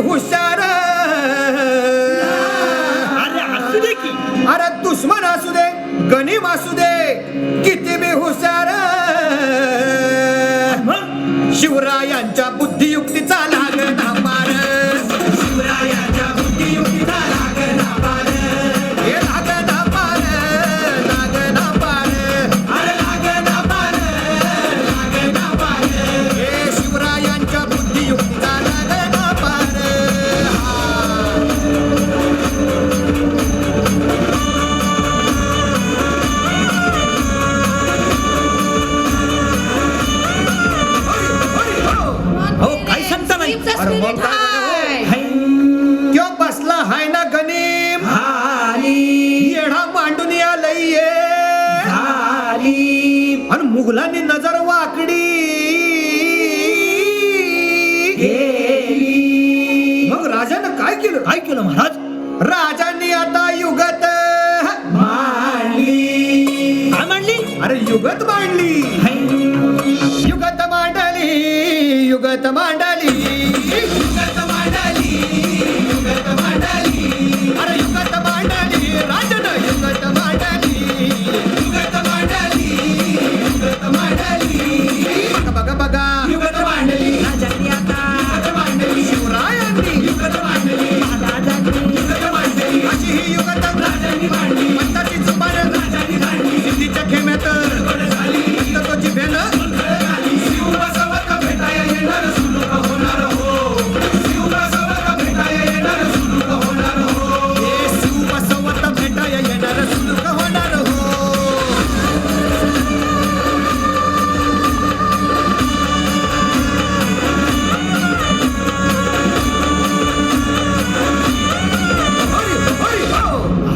हुशार. अरे असू दे की. अरे दुश्मन असू दे गणिम असू दे किती बी हुशार. शिवरायांच्या बुद्धियुक्तीचा लागना पार. शिवरायांच्या बुद्धियुक्तीचा लागना पार. हे लागना पार लागना पार. अरे लागना पार लागना पार. हे शिवरायांच्या बुद्धियुक्तीचा लागना पार. हो काय सांगता नाही. अरे मग काय त्यो बसला हाय ना गणिम. येढा मांडून आलंय आणि मुघलांनी नजर वाकडी. मग राजानं काय केलं. काय केलं महाराज. राजांनी आता युगत मांडली. काय मांडली. अरे युगत मांडली. युगत मांडली युगत मांडली. युगत मांडली युगत मांडली. अरे युगत मांडली राजानं युगत मांडली. युगत मांडली युगत मांडली. बघा बघा बघा युगत मांडली. राजांनी आता युगत मांडली. शिवरायांनी युगत मांडली. महाराजांनी युगत मांडली. अशी ही युगत राजांनी मांडली. पंताची जुबान राजांनी काढली. सिद्धीच्या खेम्यात गडबड झाली. पंत तो जिभेनं शिवबसवत भेटाया येणार सुलूक होणार हो. शिवबसवत भेटाया येणार सुलूक होणार हो. हे शिवबसवत भेटाया येणार सुलूक होणार हो.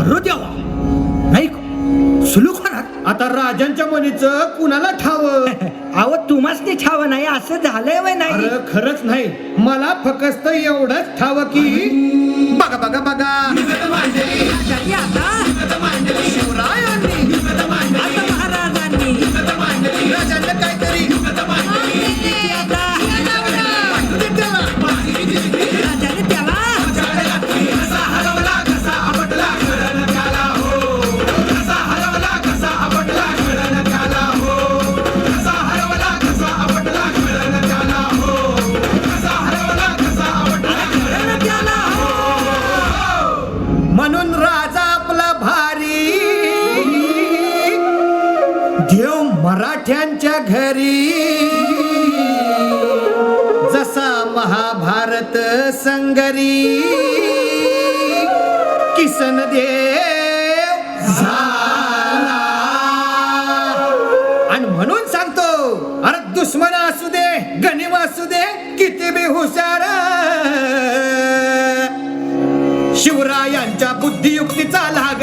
अरे देवा. नाही सुलूक होणार. आता राजांच्या मनीचं कुणाला ठाव. अहो तुम्हाच ते छाव नाही असं झालंय वय नाही. अरे खरंच नाही. मला फक्त एवढंच ठाव की बघा बघा बघा राजांनी आता शिवरायांनी आता महाराजांनी राजांना काहीतरी आता राजाने त्याला म्हणून राजा आपला भारी देव मराठ्यांच्या घरी. जसा महाभारत संगरी किसन देव झाला. आणि म्हणून सांगतो अरे दुश्मन असू दे गणिम असू दे किती बी हुशार. शिवरायांच्या बुद्धियुक्तीचा लाग